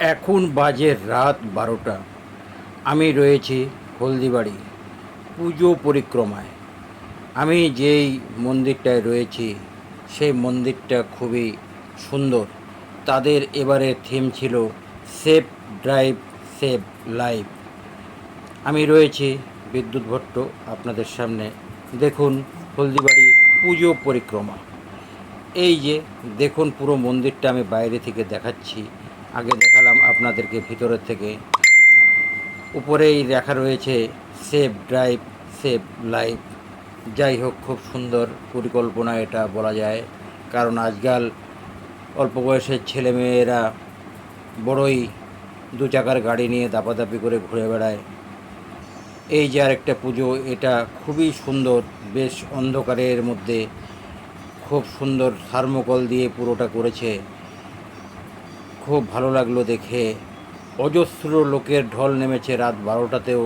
এখন বাজে রাত 12টা। আমি রয়েছি হলদিবাড়ি পুজো পরিক্রমায়। আমি যেই মন্দিরটায় রয়েছি সেই মন্দিরটা খুবই সুন্দর। তাদের এবারে থিম ছিল সেফ ড্রাইভ সেভ লাইফ। আমি রয়েছি বিদ্যুৎ ভট্ট আপনাদের সামনে। দেখুন হলদিবাড়ি পুজো পরিক্রমা। এই যে দেখুন পুরো মন্দিরটা আমি বাইরে থেকে দেখাচ্ছি, আগে দেখালাম আপনাদেরকে ভিতরের থেকে। উপরেই লেখা রয়েছে সেভ ড্রাইভ সেভ লাইফ। যাই হোক, খুব সুন্দর পরিকল্পনা এটা বলা যায়, কারণ আজকাল অল্প বয়সের ছেলেমেয়েরা বড়ই দু চাকার গাড়ি নিয়ে দাপাদাপি করে ঘুরে বেড়ায়। এই যে আরেকটা পুজো, এটা খুবই সুন্দর, বেশ অন্ধকারের মধ্যে খুব সুন্দর থার্মোকল দিয়ে পুরোটা করেছে। খুব ভালো লাগলো দেখে। অজস্র লোকের ঢল নেমেছে, রাত 12টাতেও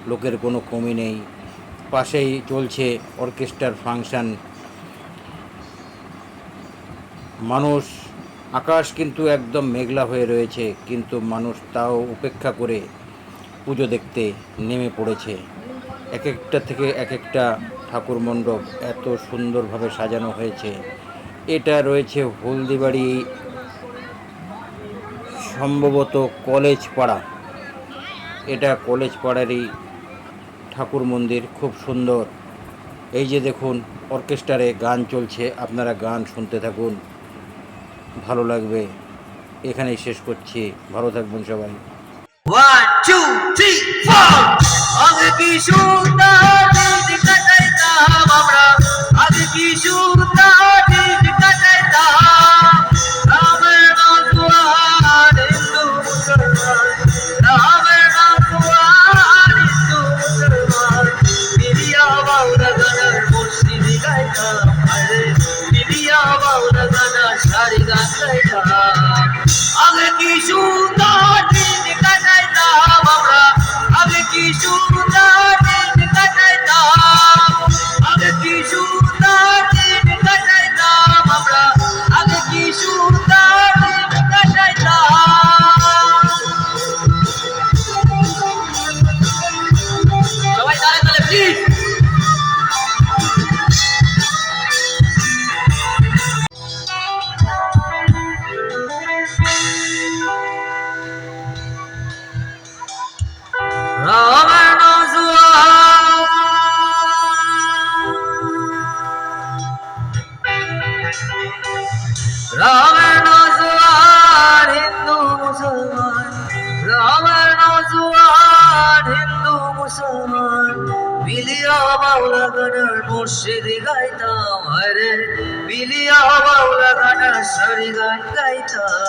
লোকের কোনো কমি নেই। পাশেই চলছে অর্কেস্ট্রার ফাংশন। মানুষ, আকাশ কিন্তু একদম মেঘলা হয়ে রয়েছে, কিন্তু মানুষ তাও উপেক্ষা করে পুজো দেখতে নেমে পড়েছে। এক একটা থেকে এক একটা ঠাকুর মণ্ডপ এত সুন্দরভাবে সাজানো হয়েছে। এটা রয়েছে হলদিবাড়ি, সম্ভবত কলেজ পাড়া। এটা কলেজ পাড়ারই ঠাকুর মন্দির, খুব সুন্দর। এই যে দেখুন অর্কেস্ট্রারে গান চলছে, আপনারা গান শুনতে থাকুন, ভালো লাগবে। এখানেই শেষ করছি, ভালো থাকবেন সবাই। 1 2 3 4 আগে কি সুন্দর দিন কাটাইতাম আমরা, আগে কি সুন্দর দিন কাটাইতাম। রামের নাম হিন্দু মুসলমান, রামের নাম হিন্দু মুসলমান। মিলিয়া বাউলা গানার মুর্শিদি গাইতাম, আরে মিলিয়া বাউলা গানার সারি গান গাইতাম। আগে কি সুন্দর দিন কাটাইতাম আমরা, আগে কি সুন্দর দিন কাটাইতাম, আগে কি সুন্দর দিন কাটাইতাম আমরা, আগে কি সুন্দর দিন কাটাইতাম। সবাই তালে তালে প্লিজ। রামের নজওয়ান, রামের নজওয়ান হিন্দু মুসলমান, রামের নজওয়ান হিন্দু মুসলমান। মিলিয়া বাউলা গানার মুর্শিদি গাইতাম, আরে মিলিয়া বাউলা গানার সারি গান গাইতাম।